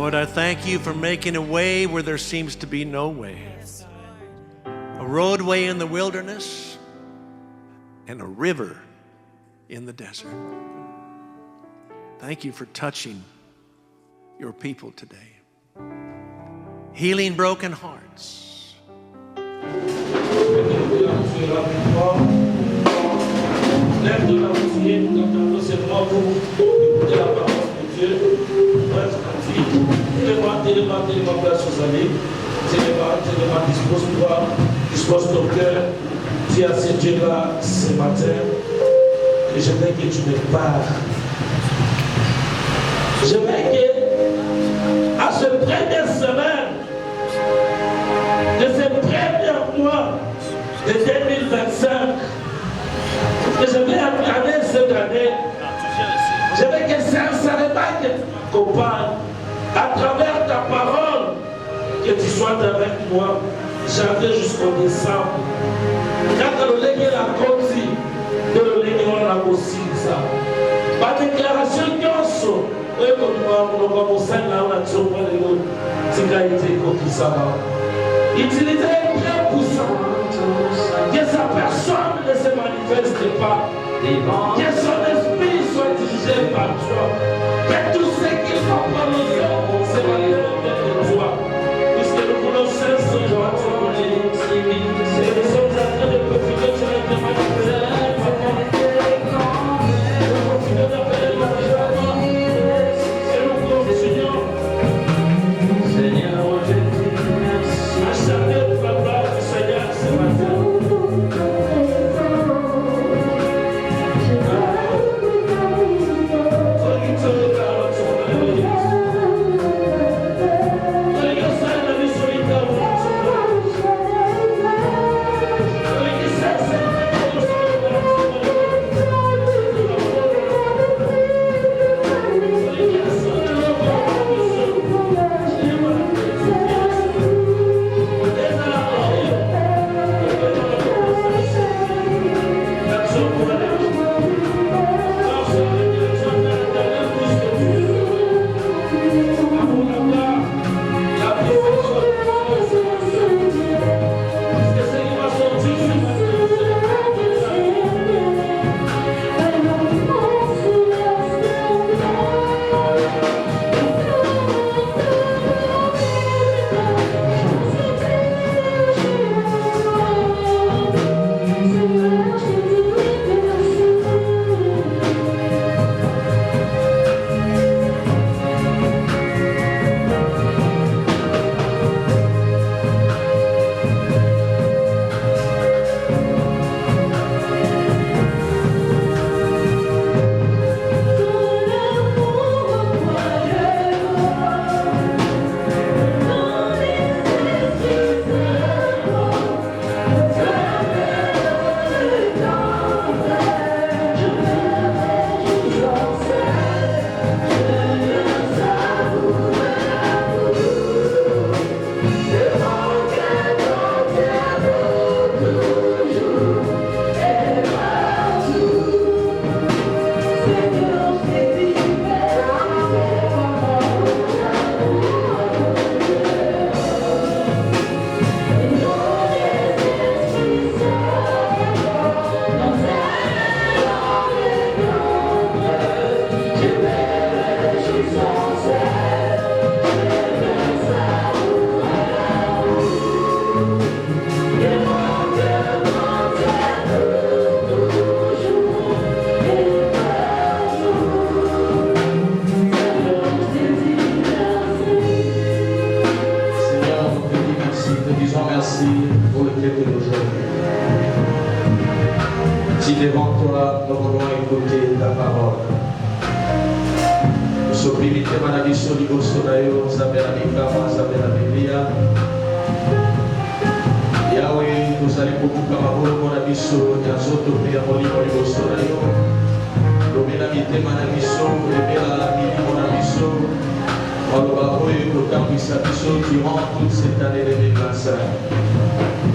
Lord, I thank you for making a way where there seems to be no way. A roadway in the wilderness and a river in the desert. Thank you for touching your people today. Healing broken hearts. Dispose ton cœur. Tu as ce Dieu-là ce matin. Et je veux que tu me parles. Je veux que, à cette première semaine, de ce premier mois de 2025, que je vais entamer cette année, je veux que sincèrement que tu m'accompagnes à travers ta parole, que tu sois avec moi, janvier jusqu'au décembre. Quand le légui la côte, de le légui on a aussi ça. Ma déclaration nyonso, oyo ko nous mosali na ona tsomba lelo tika ite ko kisaba. Utilisez bien puissant. Que sa personne ne se manifeste pas. Que son esprit soit dirigé par toi. Que tout ce qu'il va prononcer se manifeste de toi. Puisque nous voulons cesser de et nous sommes en train de profiter de cette manifestation.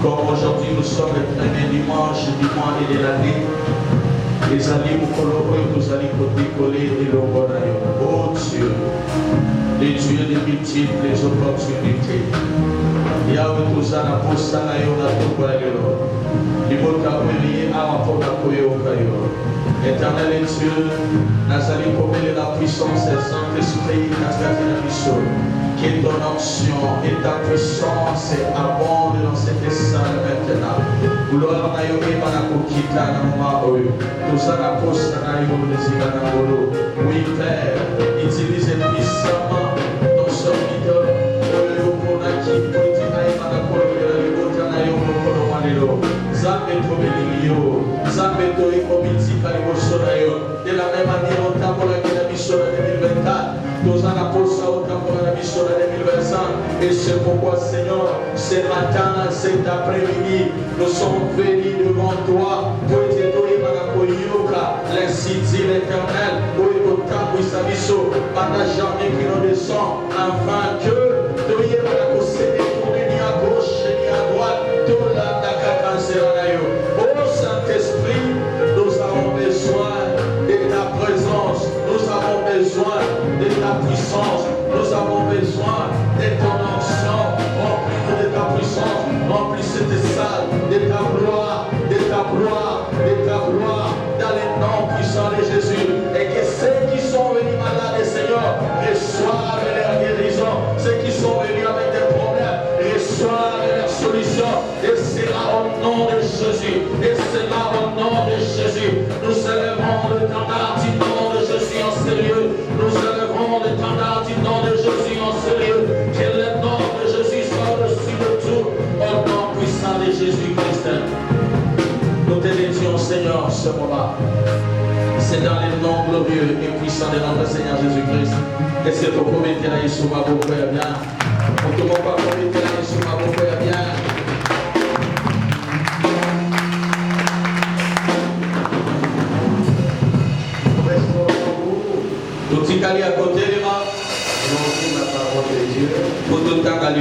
Comme aujourd'hui nous sommes le premier dimanche du mois et de l'année, les amis nous allons décoller et le bon. Oh Dieu, les dieux de multiples opportunités. Yahweh Tozana Postana Yona Tobalero. Libota Omelie Arapoda Koyokayo. Éternel et Dieu, Nazali Pomele la puissance et Saint-Esprit, Nazali Nabiso. Que ton onction et ta puissance abondent dans cette salle maintenant. Gloire à Yoé Manakokita Namaoyo. Tozana Postana Yona Ziganamolo. Oui, Père, utilise puissamment ton serviteur. De la même manière, on t'a pour la mission de 2024, nous en avons pour la mission de 2025. Et c'est pourquoi, Seigneur, ce matin, cet après-midi, nous sommes venus devant toi pour te donner l'ainsi dit l'Éternel, où est ton temps, où sa mission, pendant jamais qui nous descend, afin que tu aies la posséder, tourner ni à gauche ni à droite, tout là, ta oh Saint-Esprit, nous avons besoin de ta présence, nous avons besoin de ta puissance, nous avons besoin de ton onction, remplis-nous de ta puissance, remplis cette salle de ta gloire, de ta gloire, de ta gloire, dans le nom puissant de Jésus, et que ceux qui sont venus malades, Seigneur, reçoivent leur guérison, ceux qui sont venus avec des problèmes, reçoivent leur solution, et c'est là au nom de Jésus, et c'est là au nom de Jésus, nous élevons le standard du nom de Jésus en sérieux, nous élevons le standard du nom de Jésus en sérieux, que le nom de Jésus soit au-dessus de tout, au nom puissant de Jésus-Christ. Nous te dédions, Seigneur, ce moment. C'est dans le nom glorieux et puissant de notre Seigneur Jésus-Christ. Et c'est pour promettre à Yeshua, mon frère, bien. Pour que mon papa promette à Yeshua, mon frère, bien. Tout ce qui est à côté de moi, nous la parole de Dieu. Pour tout le temps, nous allons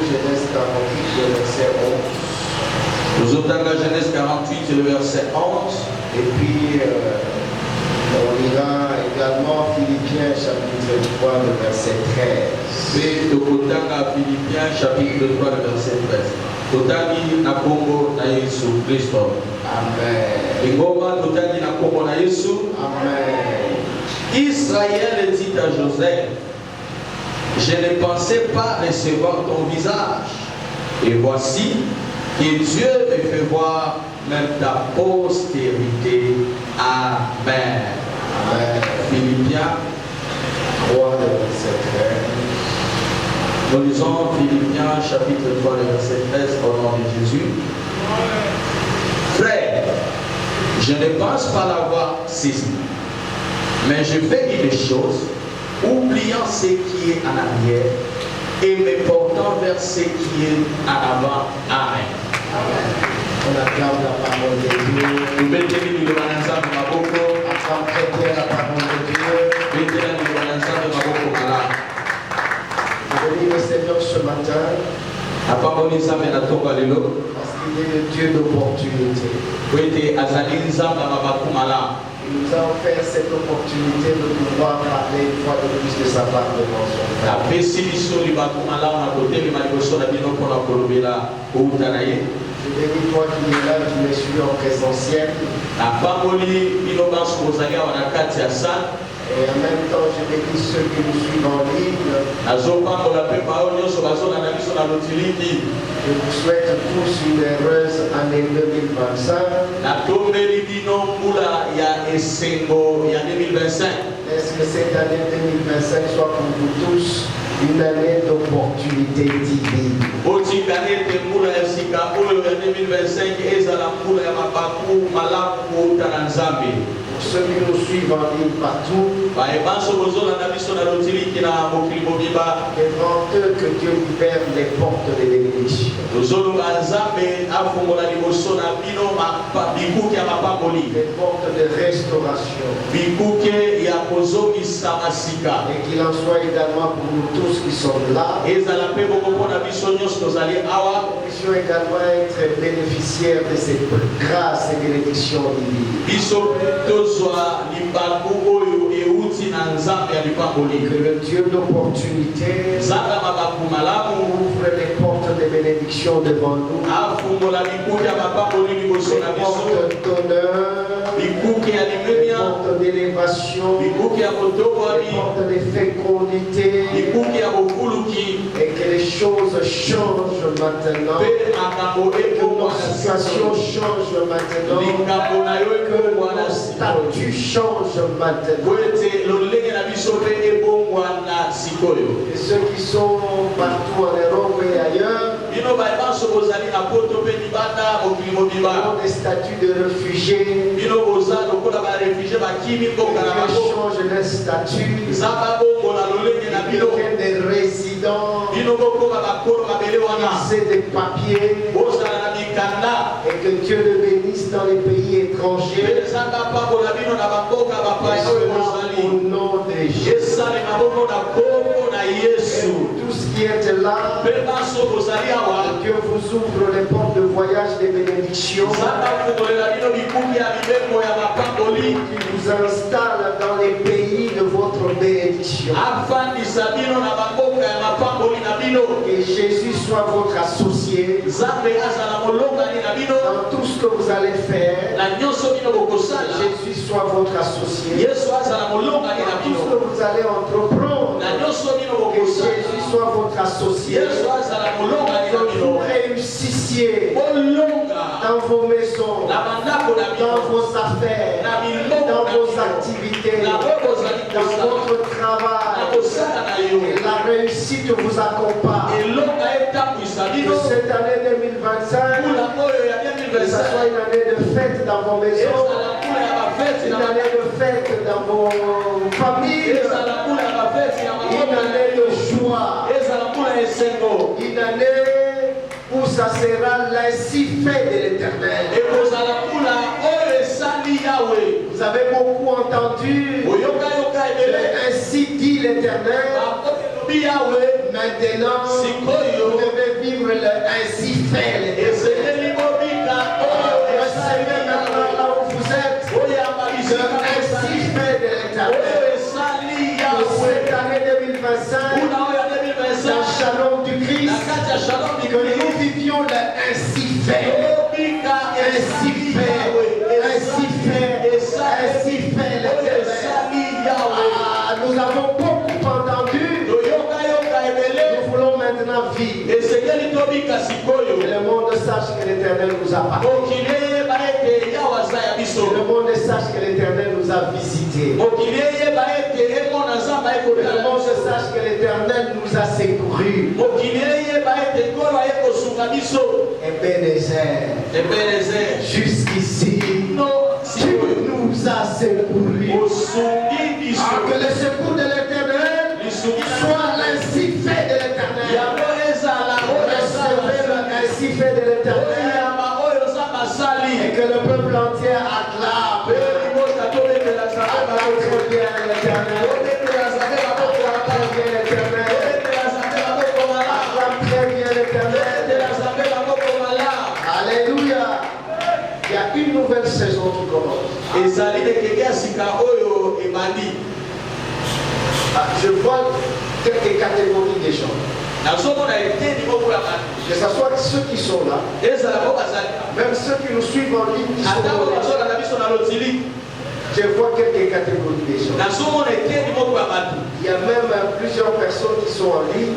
Genèse 48, le verset 11. Nous sommes dans Genèse 48, le verset 11. Et puis, on lira également Philippiens chapitre 3, le verset 13. Puis, nous sommes dans Philippiens chapitre 3, le verset 13. Totali na Kongo na Yesu Kristo. Amen. Ingoma totali na Kongo na Yesu. Amen. Israël dit à Joseph, je ne pensais pas recevoir ton visage. Et voici que Dieu me fait voir même ta postérité. Amen. Amen. Philippiens 3, le verset 13. Nous lisons Philippiens chapitre 3, le verset 13 au nom de Jésus. Frère, je ne pense pas l'avoir saisi, mais je fais une chose, oubliant ce qui est en arrière et me portant vers ce qui est en avant. Amen. Amen. On acclame la parole de Dieu. Nous mettons le balançage de ma bouche. Acclame très bien la parole de Dieu. Mettons le balançage de ma bouche. Je bénis le Seigneur ce matin parce qu'il est le Dieu d'opportunité. Il nous a offert cette opportunité de pouvoir parler une fois de plus de sa part devant son Père. Je bénis toi qui es là, qui me suis en présentiel. Et en même temps, je bénis ceux qui nous suivent en ligne. Je vous souhaite tous une heureuse année 2025. Laisse que cette année 2025 soit pour vous tous une année d'opportunité divine. Pour ceux qui nous suivent en ligne partout, devant eux que Dieu libère les portes de bénédiction. Les portes de restauration. Et qu'il en soit également pour nous tous qui sommes là. Nous puissions également être bénéficiaires de cette grâce et bénédiction divine. Que le Dieu d'opportunité ouvre les portes de bénédiction devant nous. Les portes d'honneur, les portes d'élévation, les portes de fécondité. Et que les choses changent maintenant. Que nos situations changent maintenant. Que nos statuts changent maintenant. Et ceux qui sont partout en Europe et ailleurs ont des statuts de réfugiés. Dieu change les statuts. Ils deviennent des résidents. Ils ont des papiers. Et que Dieu le bénisse dans les pays étrangers. Et cela au nom de Jésus. Et tout ce qui est là, Dieu vous ouvre les portes de voyage des bénédictions. Qui vous installe dans les pays de votre bénédiction. Que Jésus soit votre associé dans tout ce que vous allez faire. Jésus soit votre associé dans tout ce que vous allez entreprendre. Que Jésus soit votre associé. Que vous réussissiez dans vos maisons, dans vos affaires, dans vos activités, dans votre travail. Et la réussite vous accompagne. Que cette année 2025, que ce soit une année de fête dans vos maisons, une année de fête dans vos familles, une année de joie, une année où ça sera l'ainsi fait de l'Éternel. Vous avez beaucoup entendu, ainsi dit l'Éternel. Maintenant, vous devez vivre le ainsi fait l'Éternel. Recevez maintenant là où vous êtes le ainsi fait de l'Éternel. Que cette année 2025, dans Shalom du Christ, que nous vivions le ainsi fait. Ainsi fait, ainsi fait, ainsi fait l'Éternel. Nous avons beaucoup entendu. Nous voulons maintenant vivre. Et le monde sache que l'Éternel nous a parlé. Que le monde sache que l'Éternel nous a visité. Que le monde sache que l'Éternel nous a secourus. Ebenezer, jusqu'ici, tu nous as secourus. Que le secours de l'Éternel soit l'ainsi fait de l'Éternel. Recevez le ainsi fait de l'Éternel. Et que le peuple entier acclame. Acclame très bien l'Éternel. Acclame très bien l'Éternel. Acclame très bien l'Éternel. Alléluia. Il y a une nouvelle saison qui commence. Je vois quelques catégories de gens. Que ce soit ceux qui sont là, même ceux qui nous suivent en ligne, qui sont là. Je vois quelques catégories de gens. Il y a même plusieurs personnes qui sont en ligne.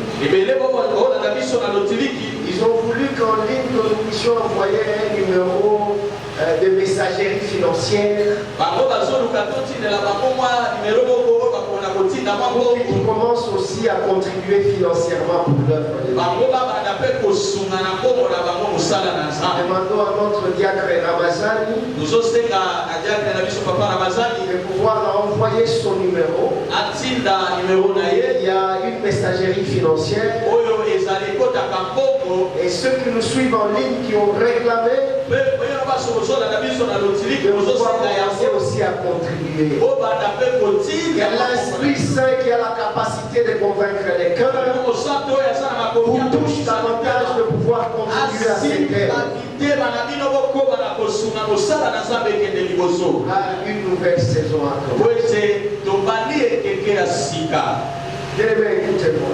Ils ont voulu qu'en ligne, que nous puissions envoyer un numéro de messagerie financière. Qui commencent aussi à contribuer financièrement pour l'œuvre de Dieu. Demandons à notre diacre Ramazani de pouvoir envoyer son numéro. Il y a une messagerie financière. Et ceux qui nous suivent en ligne qui ont réclamé de pouvoir commencer aussi à contribuer. Il y a l'Esprit Saint qui a la capacité de convaincre les cœurs pour tous davantage de pouvoir contribuer à cette œuvre. Une nouvelle saison à commencer. Bien-aimé, écoutez-moi.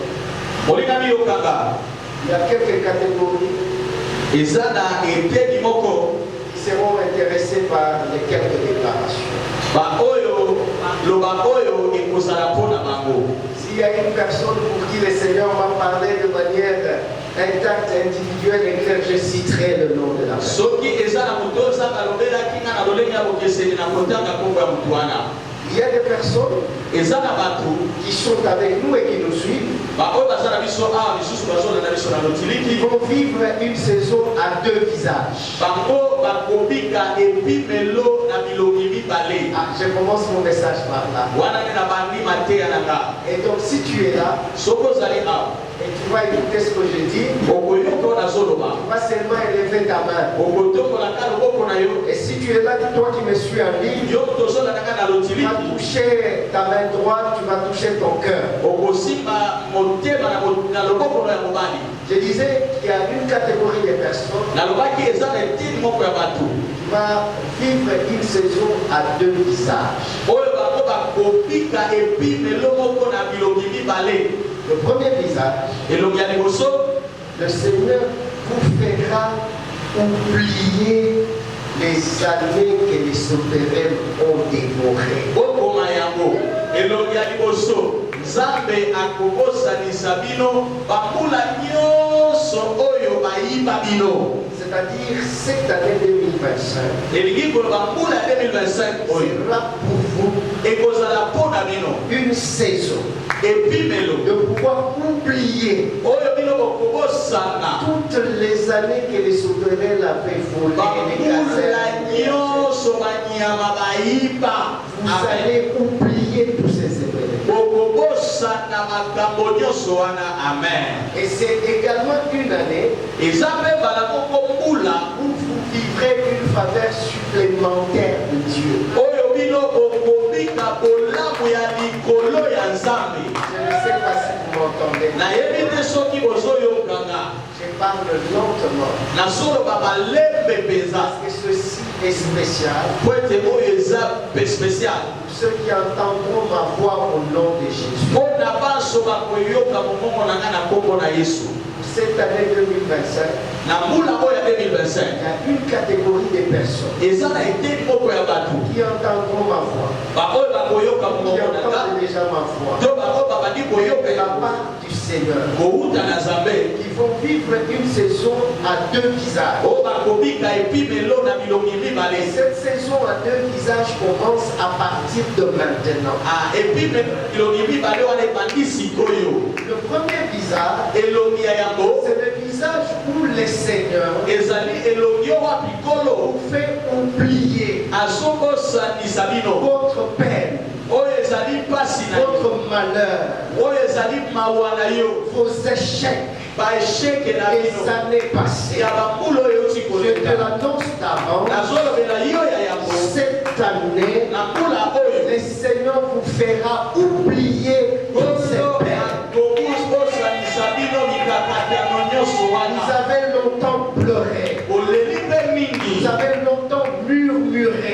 Il y a quelques catégories qui seront intéressées par les quelques déclarations. S'il y a une personne pour qui le Seigneur m'a parlé de manière intacte, individuelle et claire, je citerai le nom de la personne. Il y a des personnes qui sont avec nous et qui nous suivent, qui vont vivre une saison à deux visages. Je commence mon message par là. Et donc si tu es là, et tu vas écouter ce que je dis, tu vas seulement élever ta main. Et si tu es là, toi qui me suis en ligne, tu vas toucher ta main droite, tu vas toucher ton cœur. Je disais qu'il y a une catégorie de personnes qui va vivre une saison à deux visages. Le premier visage, le Seigneur vous fera oublier les années que les sauterelles ont dévorées. Nzambe akobosanisa bino bambula nyonso oyo bayiba bino. C'est-à-dire cette année 2025 sera pour vous une saison de pouvoir oublier toutes les années que les sauterelles avaient volé les gazelles. Vous allez oublier tous ces événements. Et c'est également une année où vous vivrez une faveur supplémentaire de Dieu. Je ne sais pas si vous m'entendez. Je parle lentement. Parce que ceci est spécial. Pour ceux qui entendront ma voix au nom de Jésus. Cette année 2025, il y a une catégorie de personnes qui entendront ma voix, qui entendent déjà ma voix, de la part du Seigneur, qui vont vivre une saison à deux visages. Et cette saison à deux visages commence à partir de maintenant. Le premier visage, c'est le visage où le Seigneur vous fait oublier votre peine, votre malheur, vos échecs, les années passées. Je te l'annonce d'avant, cette année, le Seigneur vous fera oublier toutes ces peines. Vous avez longtemps pleuré. Vous avez longtemps murmuré.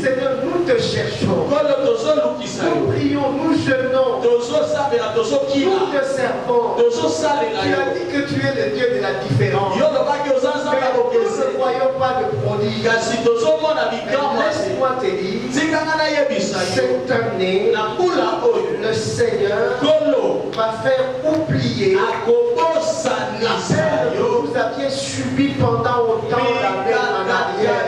Seigneur, nous te cherchons. Nous prions, nous jeûnons. Nous te servons. Tu as dit que tu es le Dieu de la différence. Mais nous ne voyons pas de prodige. Laisse-moi te dire, cette année, le Seigneur va faire oublier la peine que vous aviez subie pendant autant d'années en arrière.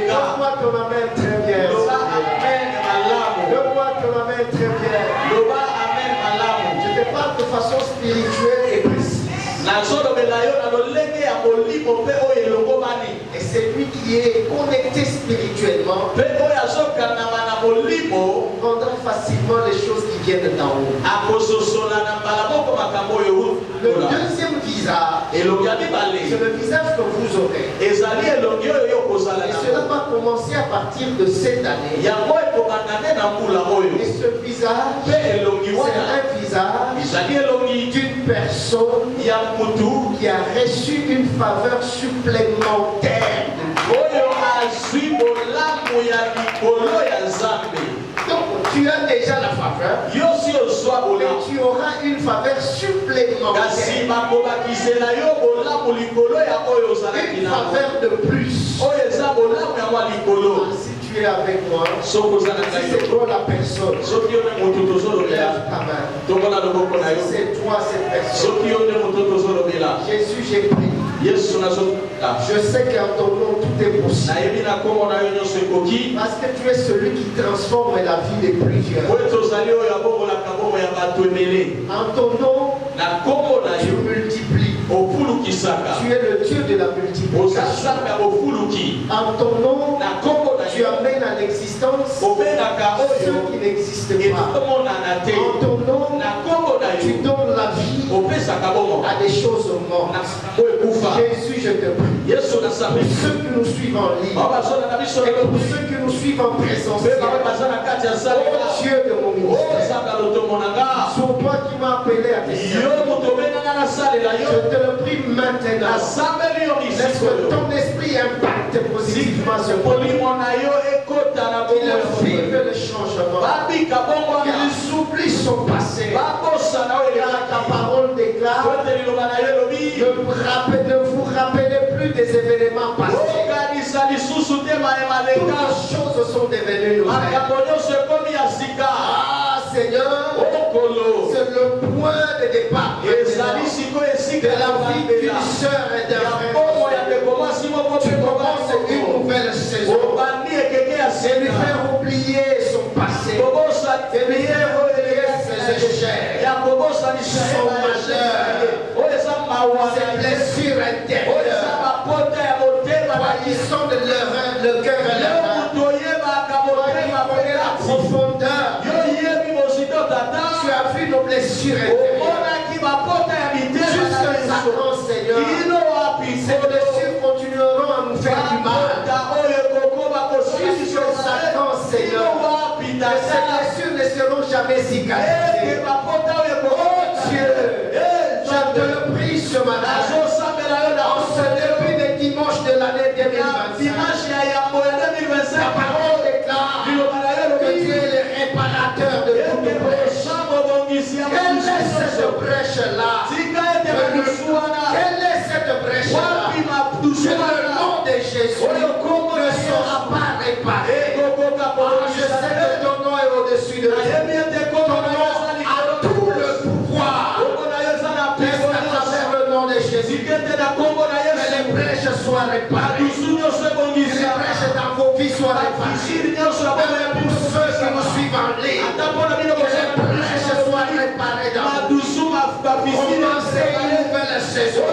Donne-moi ton amen très bien. Donne-moi ton amen très bien. Je te parle de façon spirituelle et précise. Et celui qui est connecté spirituellement comprendra facilement les choses qui viennent d'en haut. Le deuxième visage, c'est le visage que vous aurez. Et cela va commencer à partir de cette année. Et ce visage, c'est un visage d'une personne qui a reçu une faveur supplémentaire de Dieu. tu as déjà la faveur, et tu auras une faveur supplémentaire. Une faveur de plus. Si tu es avec moi, si c'est toi la personne, lève ta main. C'est toi cette personne. Jésus, j'ai prié. Je sais qu'en ton nom tout est possible. Parce que tu es celui qui transforme la vie de plusieurs. En ton nom, tu multiplies. Tu es le Dieu de la multiplication. En ton nom, tu amènes à l'existence ceux qui n'existent pas. En ton nom, tu donnes la vie à des choses mortes. Jésus, je te prie. Pour ceux qui nous suivent en ligne et pour ceux qui nous suivent en présence, oh Dieu de mon ministère, sur toi qui m'as appelé à tes services, je te le prie maintenant. Laisse que ton esprit impacte positivement ce monde. Qu'il vive le changement. Qu'il oublie son passé. Car ta parole déclare ne vous rappelez plus des événements passés. Toutes choses sont devenues nouvelles. Ah Seigneur, c'est le point de départ de la vie d'une sœur et d'un frère. Tu commences une nouvelle saison et lui faire oublier son passé, et lui faire oublier ses échecs, son malheur, ses blessures intérieures, guérissant de le cœur et le main. La profondeur. Tu as vu nos blessures intérieures. Jusqu'à quand, Seigneur, ces blessures continueront à nous faire du mal. Jusqu'à quand, Seigneur, ces blessures ne seront jamais cicatrisées. Oh Dieu, je te le prie ce matin. En ce début de dimanche de l'année 2025, ta parole déclare que tu es le réparateur de toutes les brèches. Quelle est cette brèche-là? Quelle est cette brèche-là? Que le nom de Jésus ne sera pas réparé. Je sais que ton nom est au-dessus de tout. Ton nom a tout le pouvoir. Laisse à travers le nom de Jésus que les brèches soient réparées. Que les brèches dans vos vies soient réparées. Pour ceux qui nous suivent en ligne, que les brèches soient réparées dans vos vies. Commencez une nouvelle saison.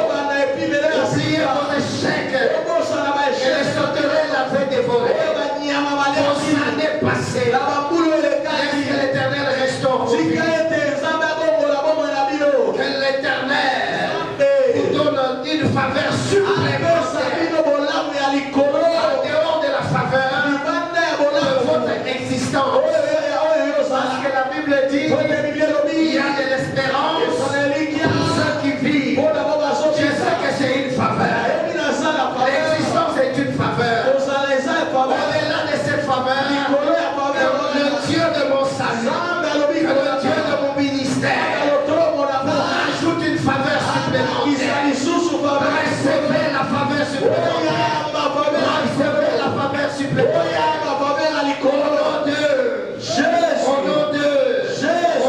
Oubliez vos échecs. Et les sauterelles l'avaient dévoré. Vos années passées. Laisse que l'Éternel restaure vos vies. Que l'Éternel vous donne une faveur supplémentaire. En dehors de la faveur de votre existence. Parce que la Bible dit il y a de l'espérance pour ceux qui vivent. Je sais que c'est une faveur. L'existence est une faveur. Au-delà de cette faveur, le Dieu de mon salut, le Dieu de mon ministère, rajoute une faveur supplémentaire. Recevez la faveur supplémentaire. Recevez la faveur supplémentaire. Au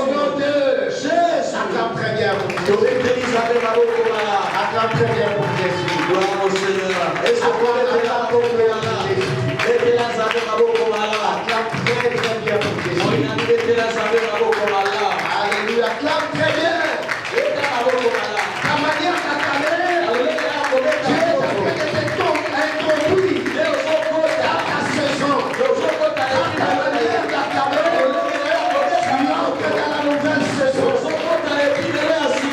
nom de Jésus. Acclame très bien pour Jésus. Acclame très bien pour Jésus. Acclame très bien pour Jésus. Alléluia. Acclame très bien. Ta manière d'acclamer, Dieu t'a introduit dans ta saison. Ta manière d'acclamer, tu entres dans la nouvelle saison.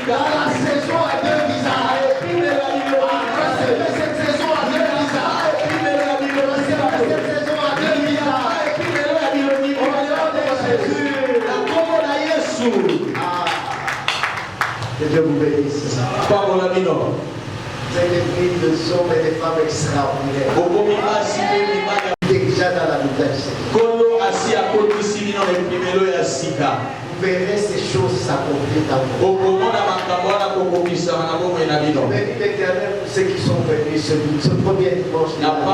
Dans la saison à deux visages. Recevez cette saison à deux visages. Recevez cette saison à deux visages. Au nom de Jésus. Que Dieu vous bénisse. Vous êtes des hommes et des femmes extraordinaires. Déjà dans la nouvelle saison. vous verrez ces choses s'accomplir dans vous. Bénis l'Éternel pour ceux qui sont venus ce premier dimanche de l'année.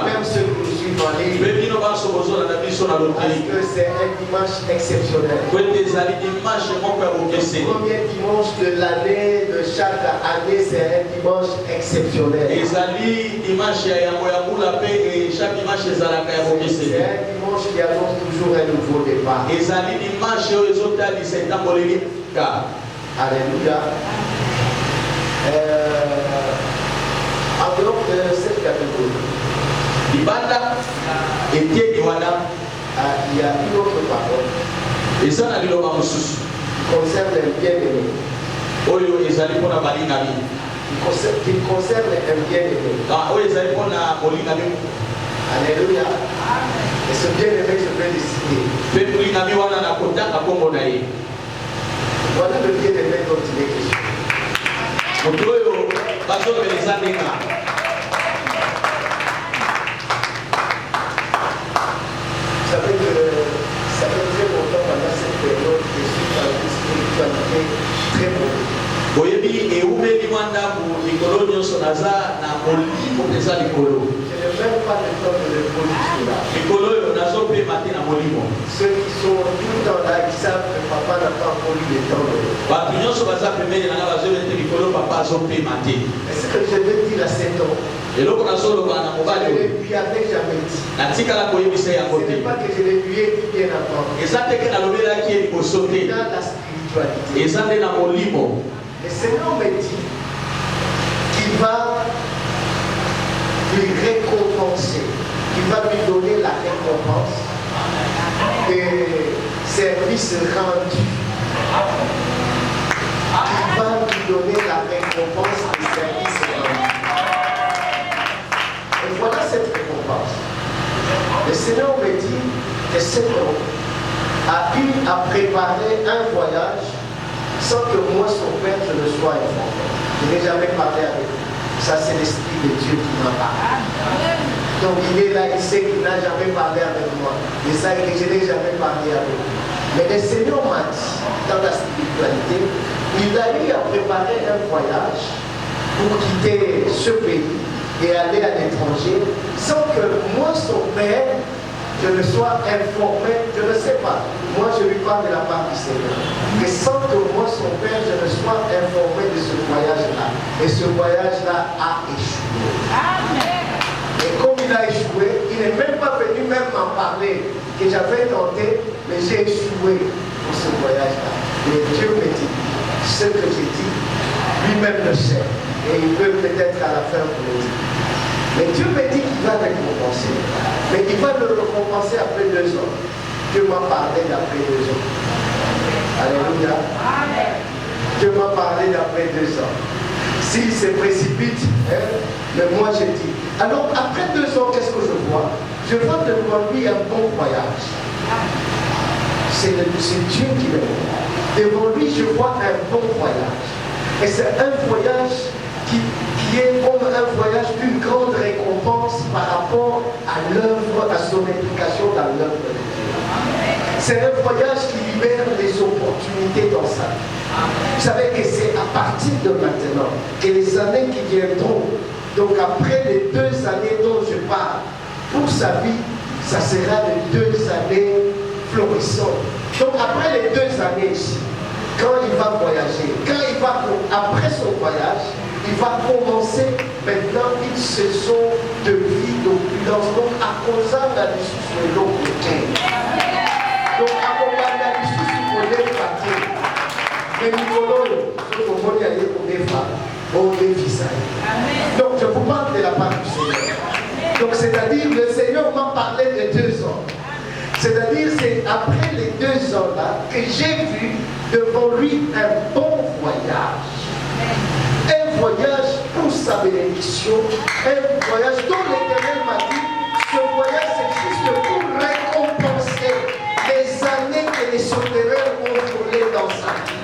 Même ceux qui nous suivent en ligne. Parce que c'est un dimanche exceptionnel. Le premier dimanche de l'année, de chaque année, c'est un dimanche exceptionnel. C'est un dimanche qui annonce toujours un nouveau départ. Alléluia. En dehors de cette catégorie, il y a une autre parole qui concerne les bien-aimés. Qui concerne un bien-aimé. Alléluia. Et ce bien-aimé, je vais le citer. Voilà le bien-aimé dont il est question. Ça fait très longtemps pendant cette période que je suis dans une spiritualité très bonne. Je n'ai même pas le temps de le poser là. Ceux qui sont tout le temps là, ils savent que papa n'a pas encore eu le temps de le Mais ce que je veux dire à cet homme, je ne lui avais jamais dit. Ce n'est pas que je le lui ai dit bien avant. Dans la spiritualité. Le Seigneur me dit qu'il va lui récompenser, qu'il va lui donner la récompense des services rendus. Qu'il va lui donner la récompense des services rendus. Et voilà cette récompense. Le Seigneur me dit que cet homme a eu à préparer un voyage sans que moi, son père, je ne sois informé. Je n'ai jamais parlé avec lui. Ça, c'est l'Esprit de Dieu qui m'a parlé. Donc, il est là, il sait qu'il n'a jamais parlé avec moi. Il sait que je n'ai jamais parlé avec lui. Mais le Seigneur m'a dit, dans la spiritualité, il a eu à préparer un voyage pour quitter ce pays et aller à l'étranger, sans que moi, son père, je ne sois informé, je ne sais pas. Moi, je lui parle de la part du Seigneur. Mais sans que moi, son père, je ne sois informé de ce voyage-là. Et ce voyage-là a échoué. Amen. Et comme il a échoué, il n'est même pas venu même m'en parler. Que j'avais tenté, mais j'ai échoué pour ce voyage-là. Et Dieu me dit, ce que j'ai dit, lui-même le sait. Et il peut peut-être à la fin vous le dire. Mais Dieu me dit qu'il va récompenser. Mais il va le récompenser après 2 ans. Dieu m'a parlé d'après 2 ans. Alléluia. Dieu m'a parlé d'après 2 ans. S'il se précipite, mais moi j'ai dit. Alors après 2 ans, qu'est-ce que je vois? Je vois devant lui un bon voyage. C'est Dieu qui me voit. Devant lui, je vois un bon voyage. Et c'est un voyage qui est comme un voyage d'une grande récompense par rapport à l'œuvre, à son implication dans l'œuvre de Dieu. C'est un voyage qui libère les opportunités dans sa vie. Vous savez que c'est à partir de maintenant que les années qui viendront, donc après les 2 années dont je parle, pour sa vie, ça sera les 2 années florissantes. Donc après les 2 années ici, quand il va voyager, après son voyage, il va commencer maintenant une saison de vie, d'opulence. Donc, à cause de la discussion de l'autre. Donc, à cause de la discussion de l'autre. Mais Nicolas, il faut qu'on y aille pour des femmes, pour des visages. Donc, je vous parle de la part du Seigneur. Donc, c'est-à-dire, le Seigneur m'a parlé de 2 ans. C'est-à-dire, c'est après les 2 ans-là que j'ai vu devant lui un bon voyage. Un voyage pour sa bénédiction, un voyage dont l'Éternel m'a dit, ce voyage c'est juste pour récompenser les années que les sauterelles ont volées dans sa vie.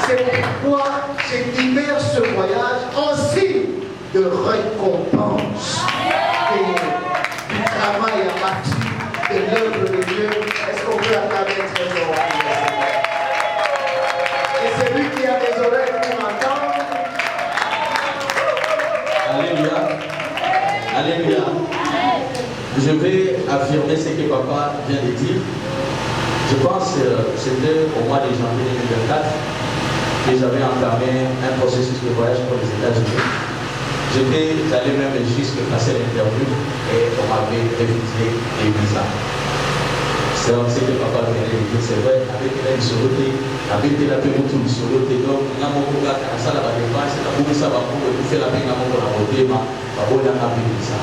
C'est pourquoi j'ai libéré ce voyage en signe de récompense du travail abattu de l'œuvre de Alléluia. Alléluia. Je vais affirmer ce que papa vient de dire. Je pense que c'était au mois de janvier 2024 que j'avais entamé un processus de voyage pour les États-Unis. J'étais allé même jusqu'à passer l'interview et on m'avait révisé les visas. C'est ce que papa venait de dire, c'est vrai, avec la sororité, avec la paix, tout le sororité, donc, on a mon gars qui a ça la défense, la boue, ça va pour faire la paix, on a mon la beauté, ma bonne la paix, ça.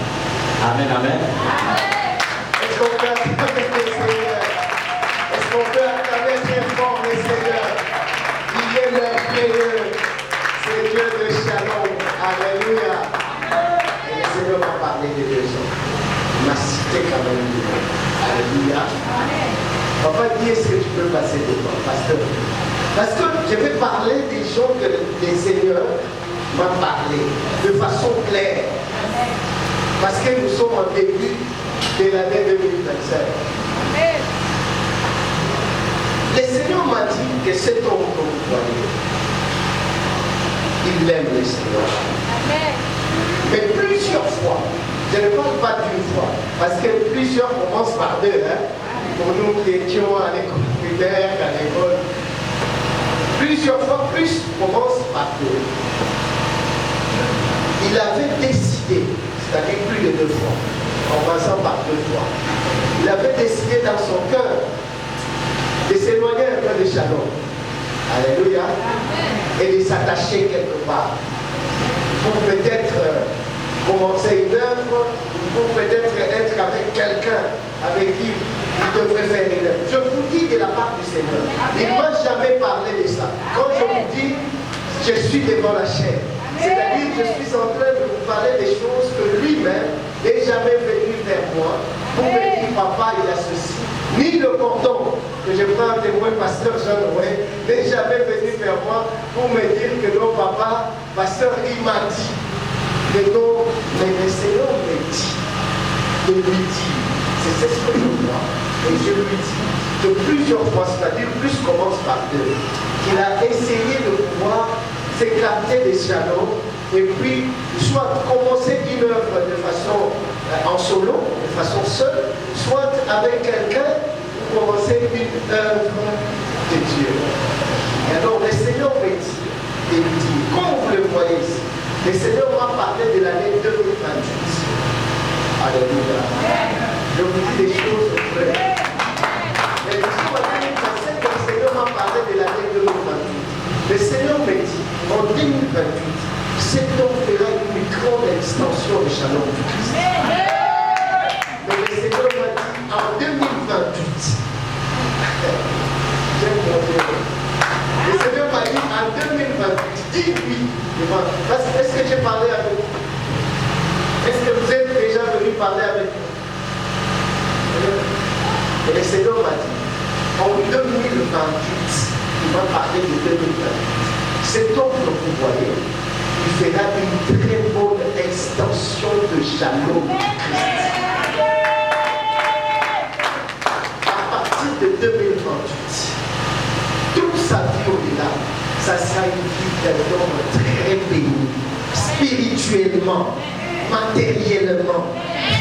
Amen, amen. Est-ce qu'on peut acclamer le Seigneur? Est-ce qu'on peut acclamer très fort le Seigneur? Il est merveilleux. C'est Dieu de Shalom. Alléluia. Et le Seigneur m'a parlé de deux gens. Il m'a cité quand même du monde. Alléluia. Papa dit, est-ce que tu peux passer devant, pasteur? Parce que je vais parler des gens que le Seigneur m'a parlé de façon claire. Parce que nous sommes en début de l'année 2025. Le Seigneur m'a dit que cet homme que vous voyez, il aime le Seigneur. Mais plusieurs fois, je ne parle pas d'une fois, parce que plusieurs commencent par deux. Pour nous qui étions à l'école primaire, à l'école, plusieurs fois, plus commencent par deux. Il avait décidé, c'est-à-dire plus de deux fois, en passant par deux fois, il avait décidé dans son cœur de s'éloigner un peu de Shalom. Alléluia. Et de s'attacher quelque part. Pour peut-être commencer une œuvre, pour peut-être être avec quelqu'un avec qui il devrait faire une œuvre. Je vous dis de la part du Seigneur. Il ne m'a jamais parlé de ça. Quand je vous dis, je suis devant la chair. C'est-à-dire que je suis en train de vous parler des choses que lui-même n'est jamais venu vers moi pour me dire, papa, il a ceci. Ni le cordon, que je prends un témoin, pasteur Jean-Noël, n'est jamais venu vers moi pour me dire que non, papa, pasteur, il m'a dit. Mais non, mais le Seigneur me dit, de lui dire, c'est ce que je vois. Et je lui dis, de plusieurs fois, c'est-à-dire plus commence par deux, qu'il a essayé de pouvoir s'écarter des Shalom et puis soit commencer une œuvre de façon en solo, de façon seule, soit avec quelqu'un pour commencer une œuvre de Dieu. Et alors le Seigneur me dit, et il dit, comme vous le voyez ici, le Seigneur m'a parlé de l'année 2028. Alléluia. Je vous dis des choses vraies. Mais le Seigneur m'a parlé de l'année 2028. Le Seigneur me dit, en 2028, cet homme fera une grande extension de Shalom du Christ. Mais le Seigneur m'a dit, en 2028, j'aime mon Dieu. Le Seigneur m'a dit, en 2028, dis oui. Est-ce que j'ai parlé avec vous? Est-ce que vous êtes déjà venu parler avec vous? Et le Seigneur m'a dit, en 2028, il m'a parlé de 2028. Cet homme que vous voyez, il fera une très bonne extension de Shalom du Christ. À partir de 2028, toute sa vie au-delà, ça sera une vie d'un homme très béni, spirituellement, matériellement,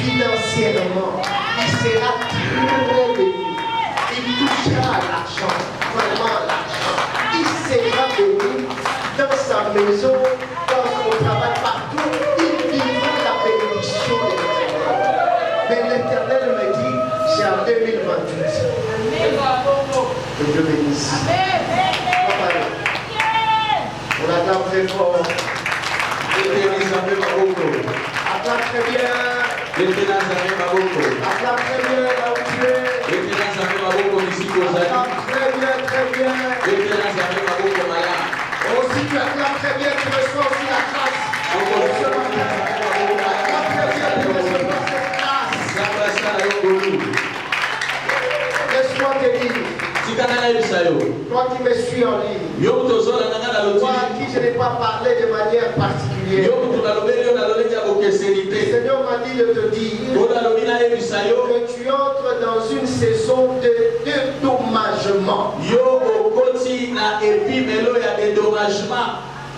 financièrement. Il sera très béni. Il touchera à l'argent, vraiment à l'argent. Il sera béni dans sa maison, dans son travail, partout. Il vivra la bénédiction de l'Éternel. Mais l'Éternel me dit, c'est en 2028. Que Dieu bénisse. On attend très fort. Attends très bien. Attends très bien là où tu es. Attends très bien, très bien. Aussi tu acclames très bien, tu reçois aussi la grâce. Acclame très bien, tu reçois cette grâce. Laisse-moi te dire. Toi qui me suis en ligne, toi à qui je n'ai pas parlé de manière particulière, le Seigneur m'a dit de te dire que tu entres dans une saison de dédommagement.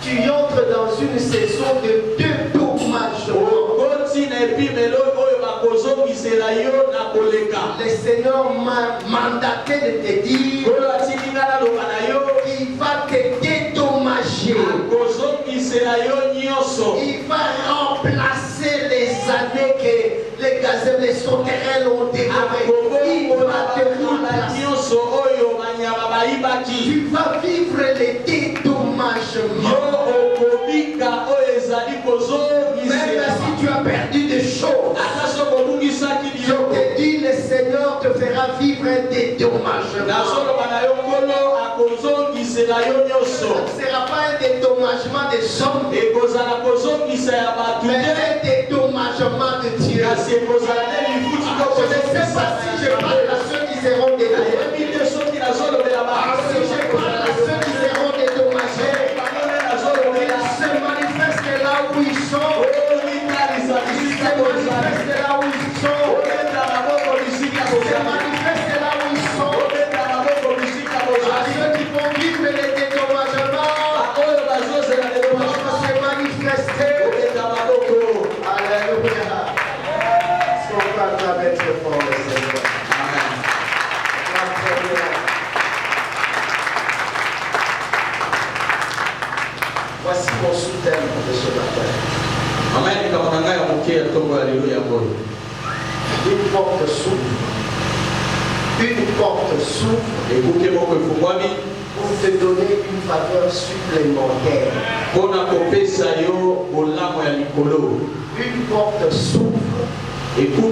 Tu entres dans une saison de dédommagement. Le Seigneur m'a mandaté de te dire qu'il va te dédommager. Il va remplacer les années que les gazelles, les sauterelles ont dévorées. Il va te remplacer. Tu vas vivre les dédommagements. Même si tu as perdu des choses, je te dis, le Seigneur te fera vivre un dédommagement. Ce ne sera pas un dédommagement des hommes, mais un dédommagement de Dieu. Je ne sais pas si je parle à ceux qui seront dédommagés. Si je parle à ceux qui seront dédommagés, ils se manifestent là où ils sont. Ils se manifestent là où ils sont. Ils se manifestent là où ils sont. À ceux qui vont vivre les dédommagements, on va se manifester. Alléluia. Est-ce qu'on peut acclamer très fort le Seigneur? Voici mon sous-thème de ce matin. Une porte s'ouvre. Une porte s'ouvre pour te donner une faveur supplémentaire. Une porte s'ouvre pour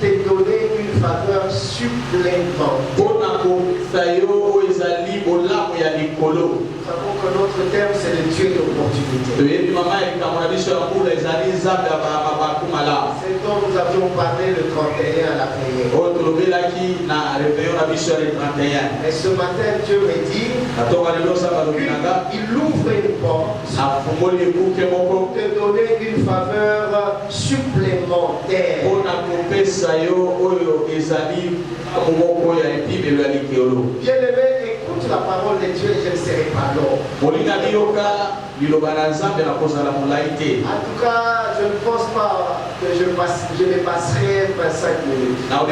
te donner une faveur supplémentaire. Nous savons que notre terme c'est le Dieu d'opportunité. C'est dont nous avions parlé le 31 à la prière. Et ce matin Dieu me dit il ouvre une porte pour te donner une faveur supplémentaire. Bien-aimé, écoute la parole de Dieu et je ne serai pas long. En tout cas, je ne pense pas que je dépasserai 25 minutes. Regarde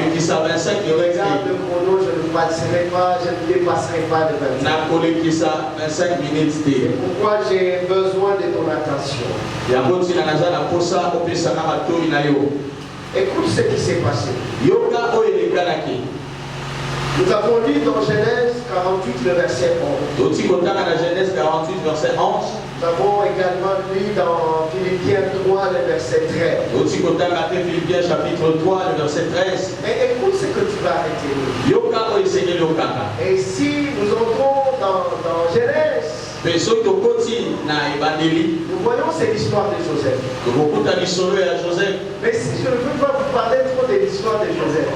le chrono, je ne dépasserai pas de 25 minutes. C'est pourquoi j'ai besoin de ton attention. Écoute ce qui s'est passé. Nous avons lu dans Genèse 48, le verset 11. Nous avons également lu dans Philippiens 3, le verset 13. Mais écoute ce que tu vas retenir. Et si nous entrons dans Genèse, nous voyons c'est l'histoire de Joseph. Mais si je ne veux pas vous parler trop de l'histoire de Joseph,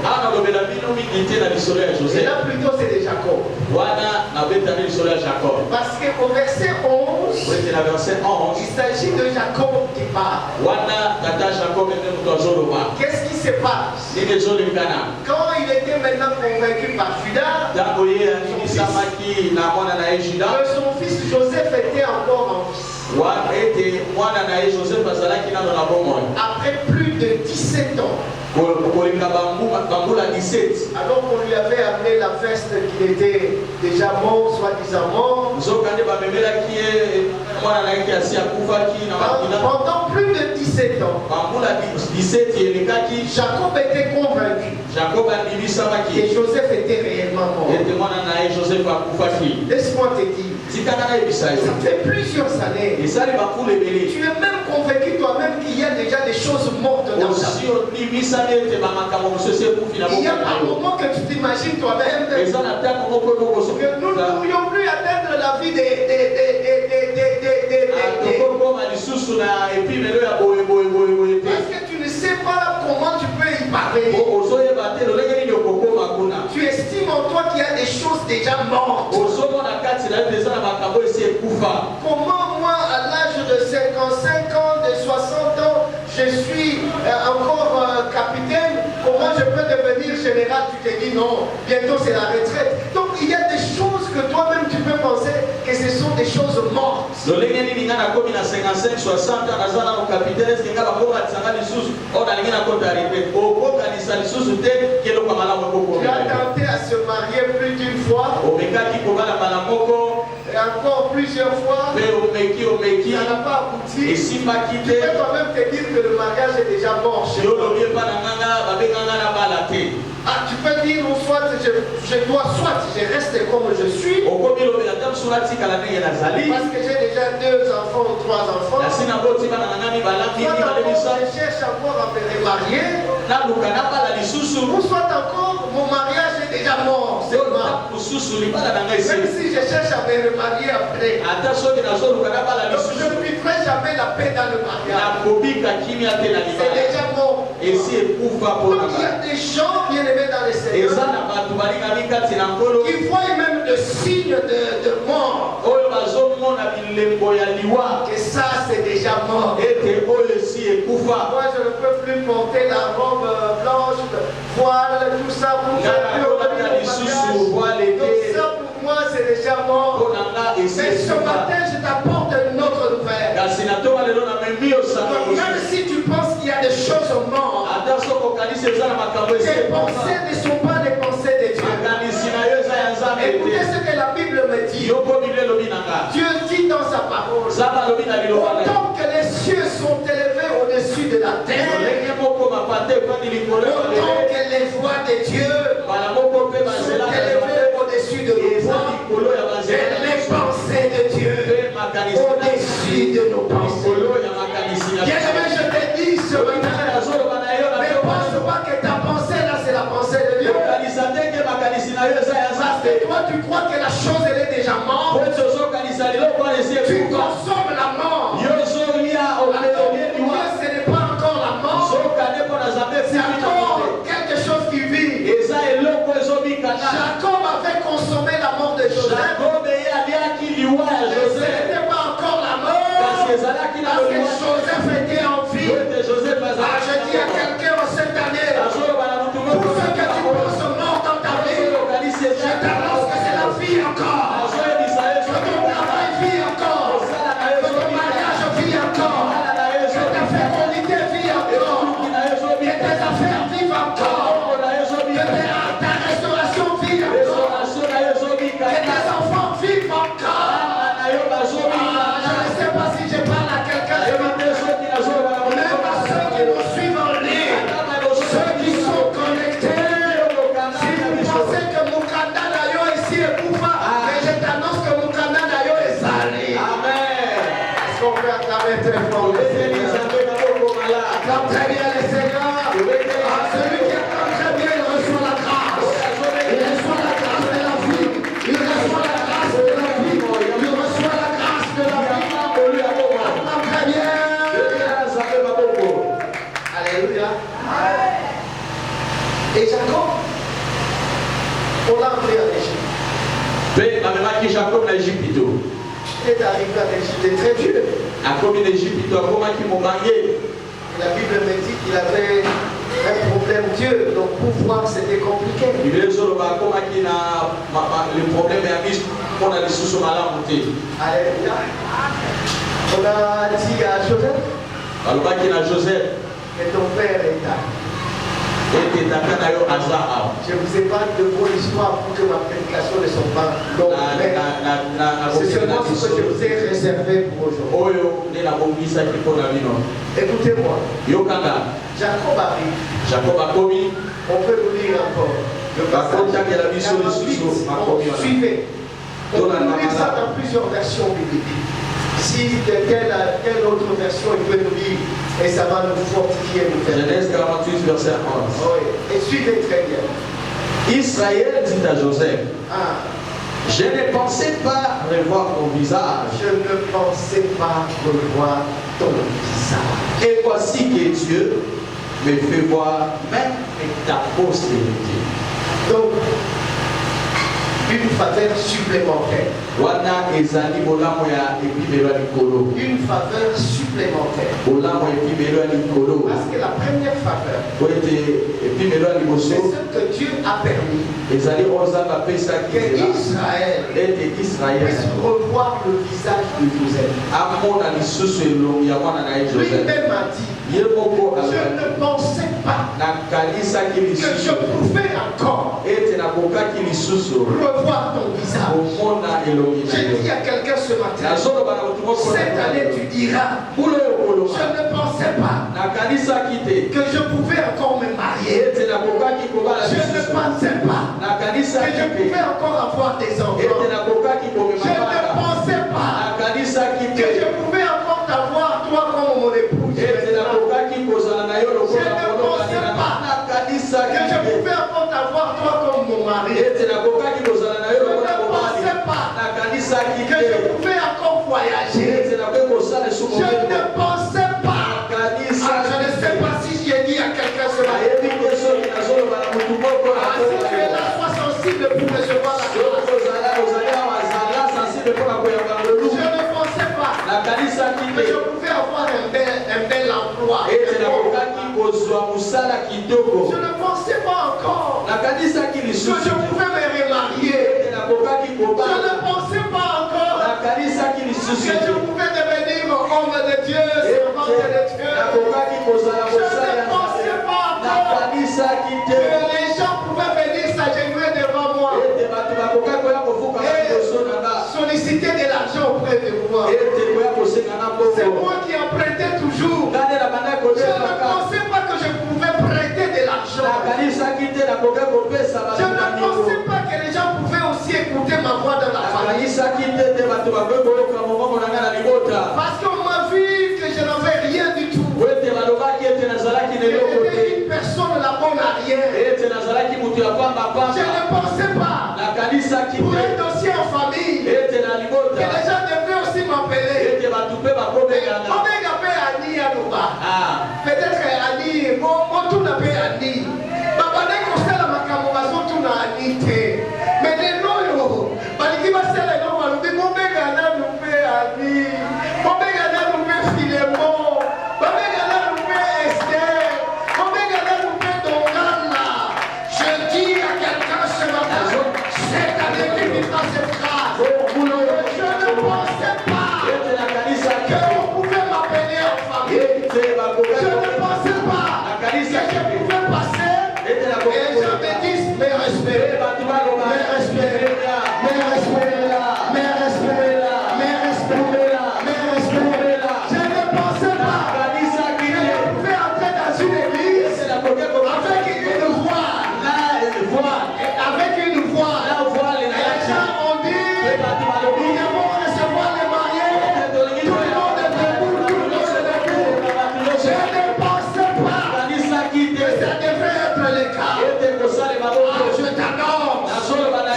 et là plutôt c'est de Jacob. Parce qu'au verset 11, il s'agit de Jacob qui parle. Qu'est-ce qui se passe? Quand il était maintenant convaincu par Judas, que son fils Joseph était encore en vie. Après plus de 17 ans, alors qu'on lui avait amené la veste qu'il était déjà mort, soi-disant mort, pendant plus de 17 ans, Jacob était convaincu que Joseph était réellement mort. Laisse-moi te dire, ça fait plusieurs années, tu es même convaincu toi-même qu'il y a déjà des choses mortes dans ta vie. Il y a un moment que tu t'imagines toi-même que nous ne pourrions plus atteindre la vie des parce que tu ne sais pas comment tu peux y parvenir. Tu estimes en toi qu'il y a des choses déjà mortes. Comment moi, à l'âge de 55 ans, de 60 ans, je suis encore capitaine, comment je peux devenir général? Tu te dis non, bientôt c'est la retraite. Donc il y a des choses que toi-même tu peux penser que ce sont des choses mortes. tenté à se marier plus d'une fois. Et encore plusieurs fois. Ça n'a pas abouti. Tu peux quand même te dire que le mariage est déjà mort chez toi. Ah, tu peux dire soit je reste comme je suis. Parce que j'ai déjà 2 enfants ou 3 enfants. Soit je cherche encore à me remarier. Ou soit encore mon mariage est déjà mort. Même si je cherche à me remarier après. Donc je ne vivrai jamais la paix dans le mariage. C'est déjà mort. Donc il y a des gens bien aimés dans les Seigneur qui voient même le signe de mort. Que ça c'est déjà mort. Moi je ne peux plus porter la robe blanche, voile, tout ça pour faire donc ça pour moi c'est déjà mort. Mais ce matin je t'apporte une autre nouvelle. Donc même si tu penses qu'il y a des choses mortes, tes pensées ne sont pas les pensées de Dieu. Écoutez ce que la Bible me dit. Dieu dit dans sa parole, autant que les cieux sont élevés au-dessus de la terre, autant que les voix de Dieu sont élevées au-dessus de nos voix, et les pensées de Dieu au-dessus de nos pensées. Bien-aimé, je te dis ce matin, mais pense pas que ta pensée là c'est la pensée de Dieu. Parce que toi tu crois que la chose elle est déjà morte. Tu consommes la mort. Dieu ce n'est pas encore la mort. C'est encore quelque chose qui vit. Jacob avait consommé la mort de Joseph. Ce n'était pas encore la mort. Parce que Joseph était en vie. Ah, je dis à quelqu'un cette année, pour ce que tu penses mort dans ta vie, je t'annonce que c'est la vie encore. Que ton travail vit encore. Que ton mariage vit encore. Que ta fécondité vit encore. Que tes affaires vivent encore. Que ta restauration vit encore. Que tes enfants vivent encore. Je ne sais pas si je parle à quelqu'un ce matin. Même à ceux qui nous suivent en ligne, ceux qui sont connectés. Si vous pensez que Mukanda Nayo ici est Koufa, mais je t'annonce que Mukanda Nayo est salé. Amen. Est-ce qu'on peut acclamer très fort le Seigneur? Acclame très bien le Seigneur. Celui qui acclame très bien, il reçoit la grâce. Il reçoit la grâce de la vie. Il reçoit la grâce de la vie. Il reçoit la grâce de la vie. Acclame très bien. Alléluia. Et Jacob, on l'a entré en Égypte. Il est arrivé en Égypte très vieux. La Bible me dit qu'il avait un problème Dieu, donc pour voir c'était compliqué. Alléluia. On a dit à Joseph que ton père est là. Je vous épargne de vos histoires pour que ma prédication ne soit pas longue. C'est seulement ce que je vous ai réservé pour aujourd'hui. Écoutez-moi. Jacob arrive. On peut nous lire encore. Le passage. Suivez. On peut nous lire ça dans plusieurs versions bibliques. Si quelle autre version il peut nous lire et ça va nous fortifier, nous faire. Genèse 48, verset 11. Oui. Et suivez très bien. Israël dit à Joseph, je ne pensais pas revoir ton visage. Je ne pensais pas revoir ton visage. Et voici que Dieu me fait voir même ta postérité. Donc, une faveur supplémentaire. Une faveur supplémentaire. Parce que la première faveur, c'est ce que Dieu a permis que Israël puisse revoir le visage de Joseph. Lui-même a dit, je ne pensais pas que je pouvais encore revoir ton visage. J'ai dit à quelqu'un ce matin, cette année tu diras, je ne pensais pas que je pouvais encore me marier. Je ne pensais pas que je pouvais encore avoir des enfants. Je ne pensais pas que je pouvais encore t'avoir toi comme mon épouse. Je ne pensais pas que je pouvais encore t'avoir toi comme mon mari. Je ne pensais pas que je pouvais encore voyager. Je ne pensais pas. Je ne sais pas si j'ai dit à quelqu'un ce matin. Si tu es là, sois sensible pour recevoir la grâce. Je ne pensais pas que je pouvais avoir un bel emploi. Je ne pensais pas encore que je pouvais me remarier. Je ne pensais pas encore que je pouvais devenir homme de Dieu, servant de Dieu. Je ne pensais pas encore que les gens pouvaient venir s'agenouiller devant moi et solliciter de l'argent auprès de moi. C'est moi qui empruntais toujours. Je ne pensais pas que je pouvais prêter de l'argent. Je ne pensais pas que les gens pouvaient aussi écouter ma voix dans la famille. Parce qu'on m'a vu que je n'avais rien du tout. J'étais une personne là-bas en arrière. Je ne pensais pas pour un dossier en famille que les gens devaient aussi m'appeler. Peut-être Annie, mon tout n'a pas Annie. Mais les noms, Baliki va se les noms, mon bégana nous fait Annie, mon bégana nous fait Philémon, mon bégana nous fait Esther, mon bégana nous fait Dongala. Je dis à quelqu'un ce matin, cette année qui vivra cette phrase, je ne pensais pas qu'on pouvait m'appeler en famille. Je ne pensais pas que je pouvais passer et les gens me disent mes respects.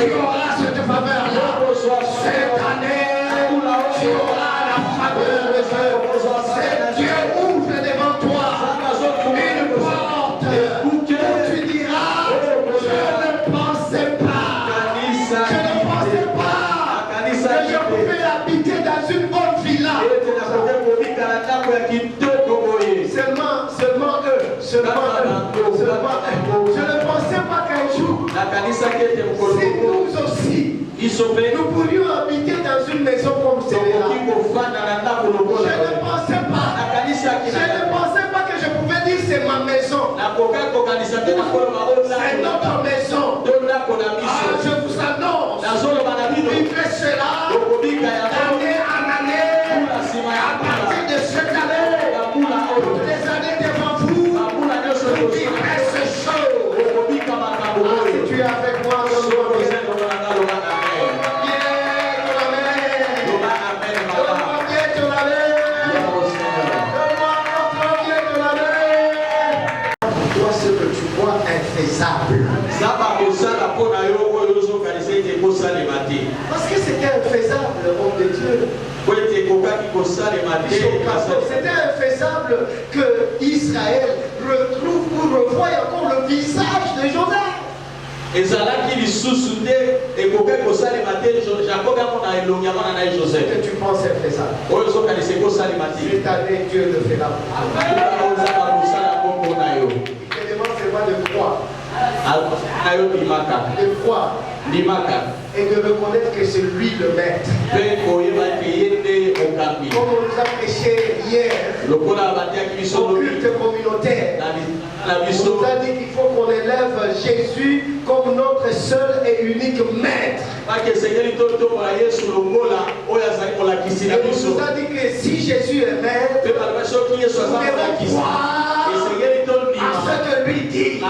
Tu auras cette faveur-là. Cette année, tu auras la faveur de Dieu. Dieu ouvre devant toi une porte où tu diras, je ne pensais pas que je pouvais habiter dans une bonne villa. Seulement eux. Je ne pensais pas qu'un jour, si nous aussi, nous pourrions habiter dans une maison comme celle-là. Je ne pensais pas que je pouvais dire c'est ma maison. C'est notre maison. Je vous annonce, vivez cela d'année en année. À partir de cette année, toutes les années devant vous, vous vivrez ce show. Si tu es avec moi, ce que tu vois infaisable. Parce que c'était infaisable, homme de Dieu. C'était infaisable que Israël retrouve ou revoie encore le visage de Joseph. Que tu penses infaisable. Cette année, Dieu le fera. Il te demande seulement de croire. De croire. Et de reconnaître que c'est lui le maître. Comme on nous a prêché hier, au culte communautaire, on nous a dit qu'il faut qu'on élève Jésus comme notre seul et unique maître. Et on nous a dit que si Jésus est maître, nous devons croire à ce que lui dit. Je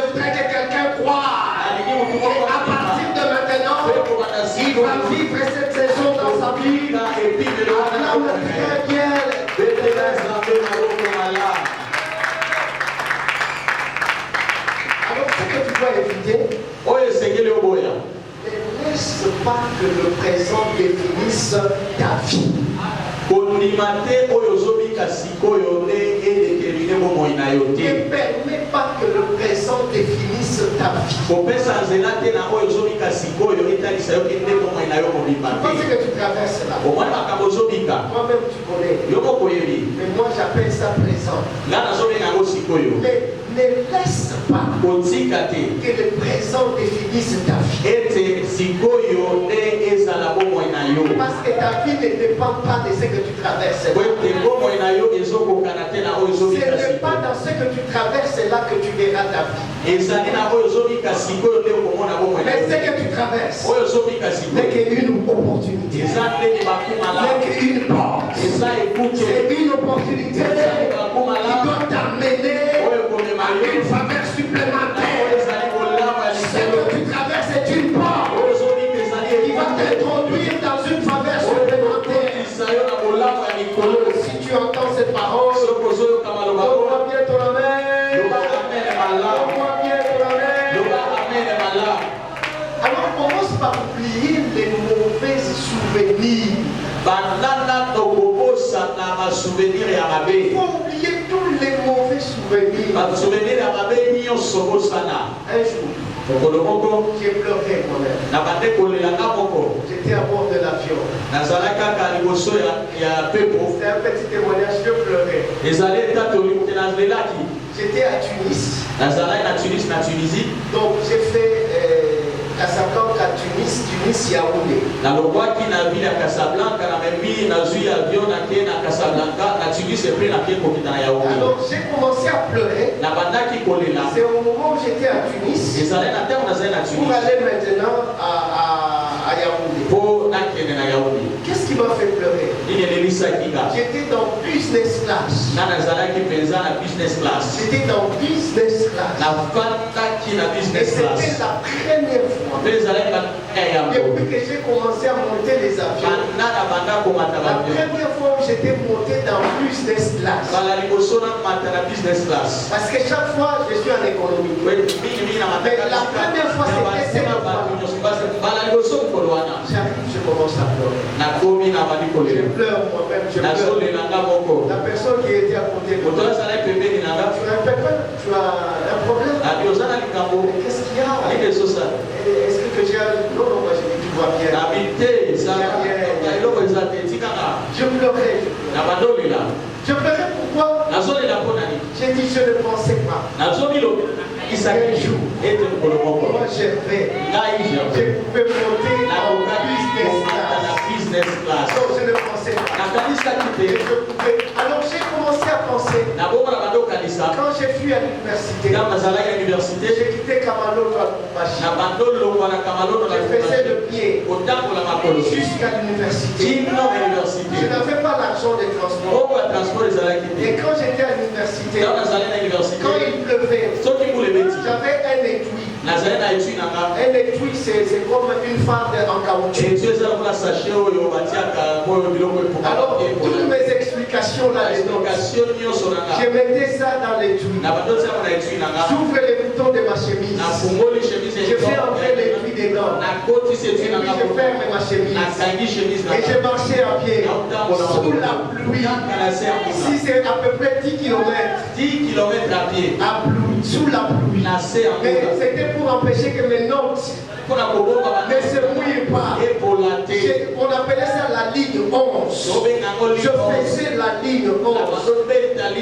voudrais que quelqu'un croie. Et à partir de maintenant, il va vivre cette saison dans sa vie. Acclame très bien. Alors ce que tu dois éviter, ne laisse pas que le présent définisse ta vie. Ne permets pas que le présent définisse ta vie. Tu penses que tu traverses là. Toi-même tu connais. Mais moi j'appelle ça présent. Mais ne laisse pas que le présent définisse ta vie. Parce que ta vie ne dépend pas de ce que tu traverses. Ce n'est pas dans ce que tu traverses là que tu verras ta vie. Mais ce que tu traverses n'est qu'une opportunité. N'est qu'une porte. C'est une opportunité qui doit t'amener à une faveur supplémentaire. Ce que tu traverses est une porte qui va t'introduire dans une faveur supplémentaire. Si tu entends cette parole, donne-moi bien ton amen. Donne-moi bien ton amen. Alors commence par oublier les mauvais souvenirs. Il faut oublier tous les mauvais souvenirs. Un jour, j'ai pleuré moi-même. J'étais à bord de l'avion. C'est un petit témoignage, je pleurais. J'étais à Tunis. Donc j'ai fait Casablanca, Tunis, Yaoundé. Alors j'ai commencé à pleurer. C'est au moment où j'étais à Tunis pour aller maintenant à Yaoundé. Qu'est-ce qui m'a fait pleurer? J'étais dans business class. J'étais dans business class. Et c'était la première fois depuis que j'ai commencé à monter les avions. La première fois où j'étais monté dans business class. Parce que chaque fois je suis en économie. Mais la première fois c'était cette fois. J'arrive, je commence à pleurer. Je pleure moi-même, je pleure. La personne qui était à côté de moi, tu as un problème? Qu'est-ce qu'il y a? Est-ce que j'ai un... Non, moi je dis tu vois bien. Je pleurais. Je pleurais pourquoi? J'ai dit je ne pensais pas. Un jour, moi j'ai fait. Je pouvais monter en business class. Donc je ne pensais pas. Alors j'ai commencé à penser. Quand j'ai fui à l'université, j'ai quitté Kamalo je faisais le pied jusqu'à l'université. Je n'avais pas l'argent de transport. Et quand j'étais à l'université, quand il pleuvait, j'avais un étui. Un étui, c'est comme une farde en caoutchouc. Alors, toutes mes explications là-dedans, je mettais ça dans l'étui. J'ouvre les boutons de ma chemise. Je fais entrer l'étui dedans. Et puis je ferme ma chemise. Et je marchais à pied. Sous la pluie. Si c'est à peu près 10 km. À pied. Sous la pluie. Mais c'était pour empêcher que mes notes ne se mouillent pas. On appelait ça la ligne 11. Je faisais la ligne 11.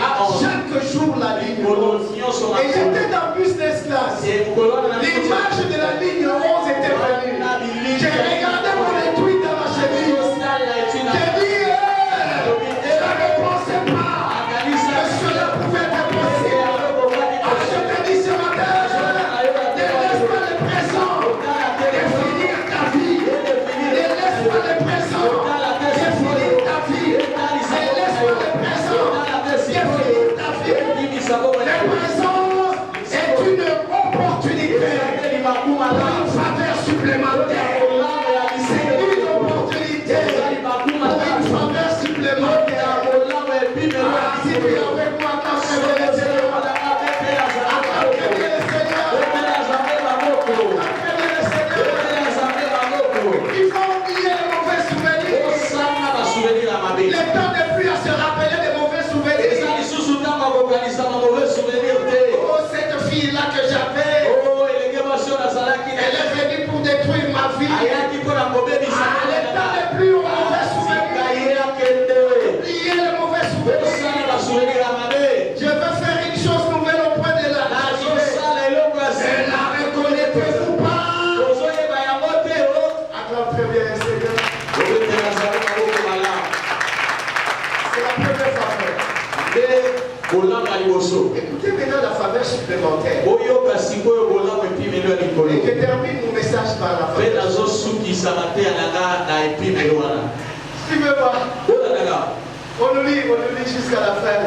À chaque jour la ligne 11. Et j'étais dans business class. L'image de la ligne 11 était venue. J'ai regardé mon étui dans ma chemise. avec moi, acclamez le Seigneur. Acclamez le Seigneur. Acclamez le Seigneur. Il faut oublier les mauvais souvenirs. Le temps n'est plus à se rappeler des mauvais souvenirs. Oh, cette fille-là que j'avais, elle est venue pour détruire ma vie. Le temps n'est plus aux mauvais souvenirs. Oubliez les mauvais souvenirs. Je veux faire une chose nouvelle auprès de la et la reconnaissez-vous pas? Acclame très bien le Seigneur. C'est la première faveur. Écoutez maintenant la faveur supplémentaire. Et je termine mon message par la faveur. Suivez-moi. On nous lit jusqu'à la fin.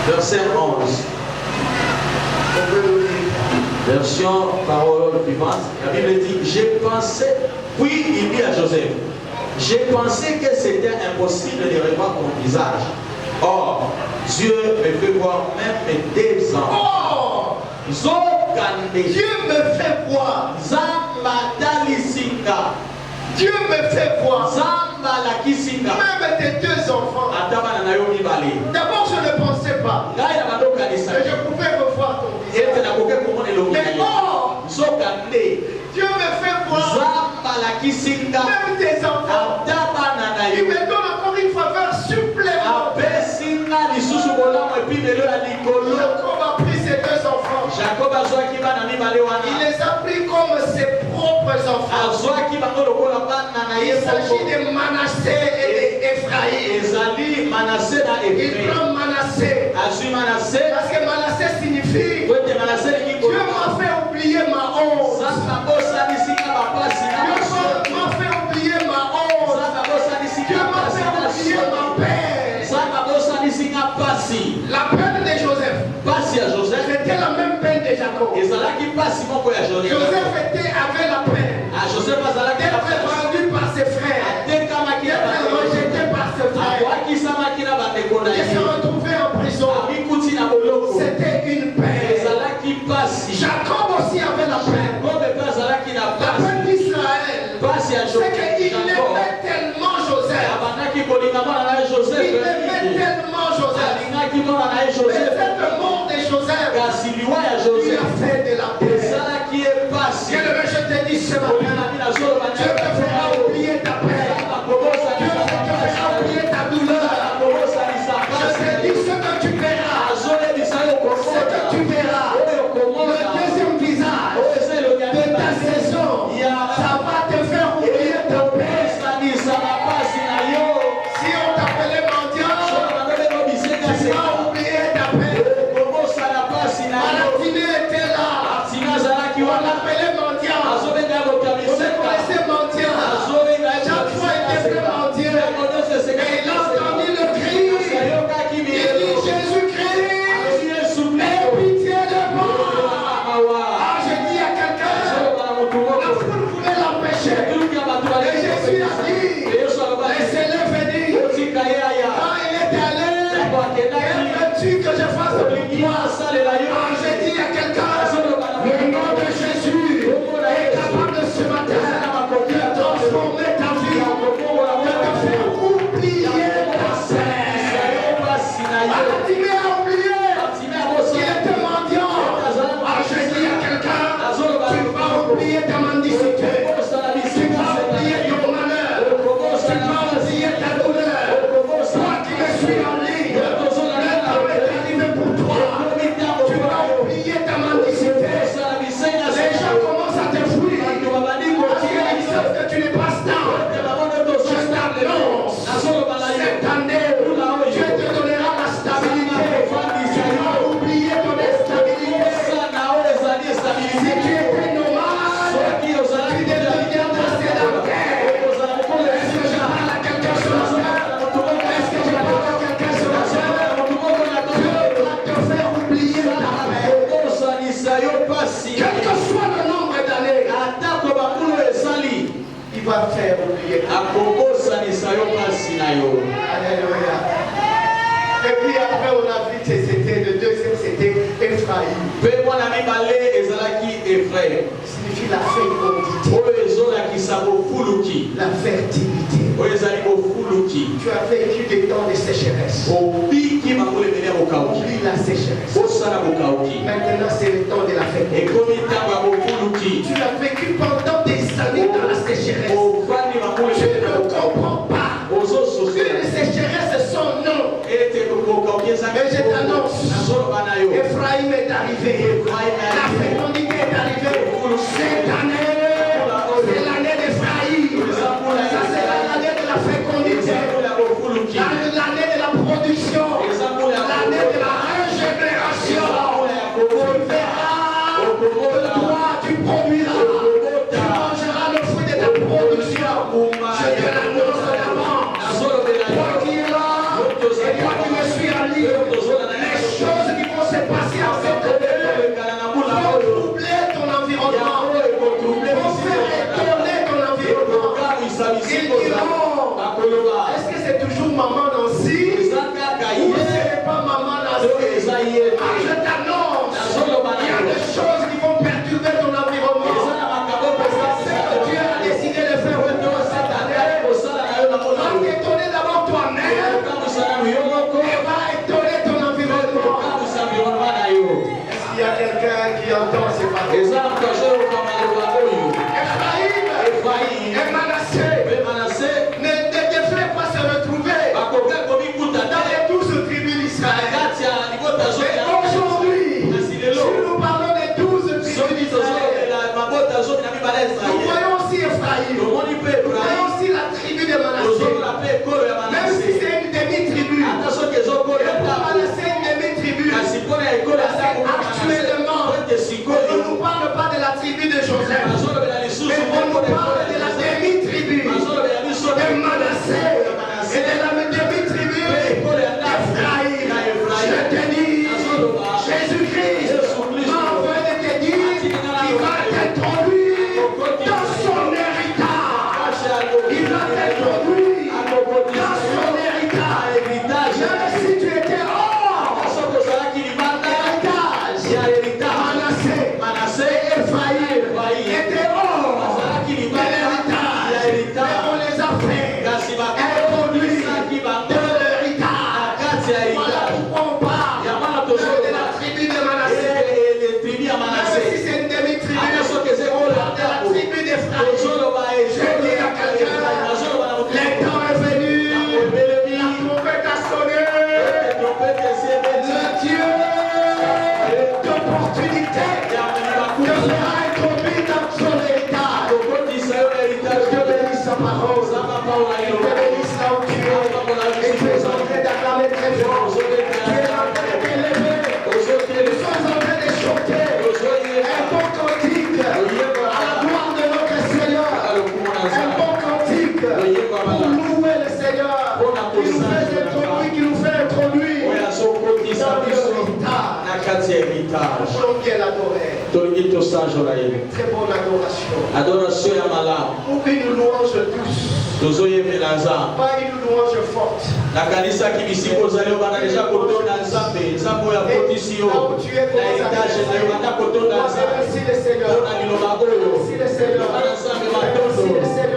Verset 11. On peut nous lire. Version parole vivante. La Bible dit, j'ai pensé, puis il dit à Joseph, j'ai pensé que c'était impossible de revoir ton visage. Or, Dieu me fait voir même mes 2 ans. Oh! Dieu me fait voir. Dieu me fait voir. Même tes 2 enfants. D'abord, je ne pensais pas que je pouvais revoir ton visage. Mais oh! Dieu me fait voir. Même tes enfants. Il me donne encore une faveur supplémentaire. Jacob a pris ses 2 enfants. Il les a pris comme ses propres enfants. Il s'agit de Manassé et d'Ephraïm. Il prend Manassé. Parce que Manassé signifie Dieu m'a fait oublier ma honte. Dieu m'a fait oublier ma honte. Dieu m'a fait oublier ma peine. La peine de Joseph, c'était la même peine de Jacob. Joseph avait la peine d'être vendu par ses frères, d'être rejeté par ses frères, de se retrouver en prison. C'était une peine. Jacob aussi avait la peine. La peine d'Israël, c'est qu'il aimait tellement Joseph. Il aimait tellement Joseph. Mais cette mort de Joseph lui a fait de la peine. Bien-aimé, je te dis ce matin, Dieu te fera oublier ta peine. Dieu te fera oublier ta douleur. Je te dis ce que tu verras. Ce que tu verras. Le deuxième visage de ta saison, ça va te faire oublier ta peine. Si on t'appelait mendiant, tu vas oublier ta peine. Malatine était là. On l'appelait mendiant. On le connaissait mendiant. Chaque fois il était fait mendiant. Et il a entendu le cri. Il dit Jésus-Christ, aie pitié de moi. Ah, je dis à quelqu'un, la foule voulait l'empêcher. Et Jésus a dit, laissez-le venir. Quand il est allé, veux-tu que je fasse pour toi? Ah, je dis à quelqu'un, le nom de Jésus est capable ce matin de transformer ta vie, de te faire oublier ta scène. Bartimée a oublié qu'il était mendiant. Ah, je dis à quelqu'un, tu vas oublier ta mendicité, tu vas oublier ton malheur, tu vas oublier ta douleur. Toi qui me suis en ligne, le temps est arrivé pour toi. Tu vas oublier ta mendicité. Les gens commencent à te fuir. Parce qu'ils savent que tu n'es pas stable. Je t'annonce, cette année, Dieu te donnera la stabilité. après on a vu que c'était le deuxième, c'était Ephraïm. Signifie la fécondité, la fertilité. Tu as vécu des temps de sécheresse. Oublie la sécheresse. Maintenant c'est le temps de la fécondité. Tu as vécu pendant des années dans la sécheresse. Tu ne comprends pas. Une sécheresse sans nom. Mais je t'annonce, Ephraïm est arrivé. La fécondité est arrivée. Cette année, c'est l'année d'Ephraïm. Ça c'est l'année de la fécondité. L'année de la production. L'année de la régénération. Tu verras que toi tu produiras. Tu mangeras le fruit de ta production. Je te l'annonce d'avant. Toi qui es là, et toi qui me suis en ligne, les choses qui vont se passer en cette année vont troubler ton environnement, vont faire étonner ton environnement. Ils diront, est-ce que c'est toujours maman Nancy ou ce n'est pas maman Nancy? Je t'annonce, il y a des choses qui vont perturber ton environnement. Ce que Dieu a décidé de faire pour toi cette année, va t'étonner d'abord toi-même et va étonner ton environnement. Est-ce qu'il y a quelqu'un qui entend ces paroles? Ephraïm et Manassé ne devraient pas se retrouver dans les 12 tribus d'Israël. Mais aujourd'hui, si nous parlons des 12 tribus d'Israël, nous voyons aussi Ephraïm, nous voyons aussi la tribu de Manassé. Même si c'est une demi-tribu, et pour Manassé une demi-tribu, actuellement, on ne nous parle pas de la tribu de Joseph, mais on nous parle de la demi-tribu de Manassé et de la demi-tribu d'Ephraïm. Je te dis, Jésus-Christ m'a envoyé de te dire qu'il va t'introduire dans son héritage. Il va t'introduire dans son héritage. Même si tu étais hors héritage, Manassé et Ephraïm étaient hors de l'héritage. Mais on les a fait introduire dans l'héritage. Voilà pourquoi on parle de la tribu de Manassé. Même si c'est une demi-tribu, on parle de la tribu d'Ephraïm. Je dis à quelqu'un, le temps est venu, la trompette a sonné, le Dieu d'opportunité te fera introduire dans son héritage. Je bénis sa parole, je bénis là où tu es, et tu es en train d'acclamer très fort, tu es en train de t'élever, nous sommes en train de chanter un bon cantique à la gloire de notre Seigneur, un bon cantique pour louer le Seigneur, qui nous fait introduire dans le héritage. Nous bien l'adorer. Une très bonne adoration. Ou une louange douce. Pas une louange forte. Là où tu es, commence à remercier le Seigneur. Remercie le Seigneur. Remercie le Seigneur.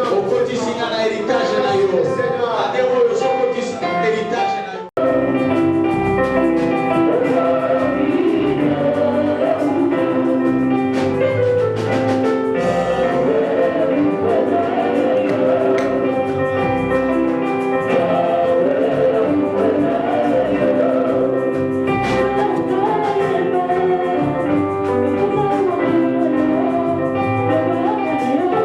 Thank you.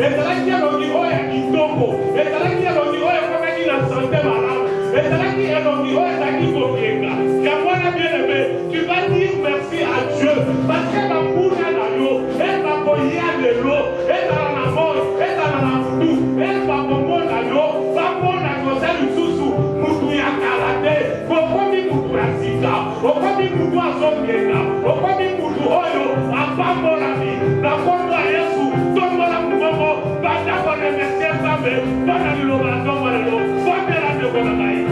ezalaki elongi oyo ya kitoko, ezalaki elongi oyo ekomaki na santé malamu, ezalaki elongi oyo ezalaki kokenga. Yango wana bien-aimé, tu vas dire merci à Dieu parce que bambuna na yo ebakoya lelo ezala na moi ezala na mutu ebabomona yo bamona koza lisusu mutu ya kala te okomi mutu ya sika okomi mutu azongenga okomi mutu oyo apambolami na kombo ya Yesu tombola mongongo banda koremercie Nzambe mpona liloba ya ntongo lelo fondela ndeko na ngai.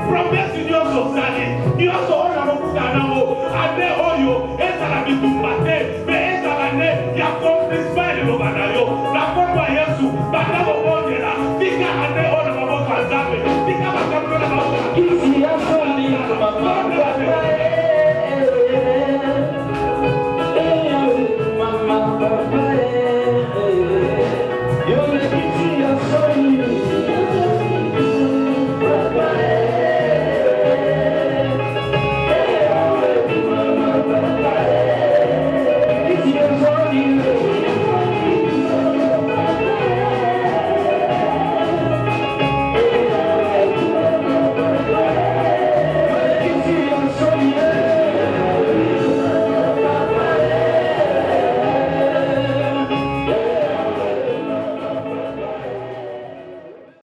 Promesse Dios sociale, Dios ora lo kutana mo, ade oyo, esa la bitumba.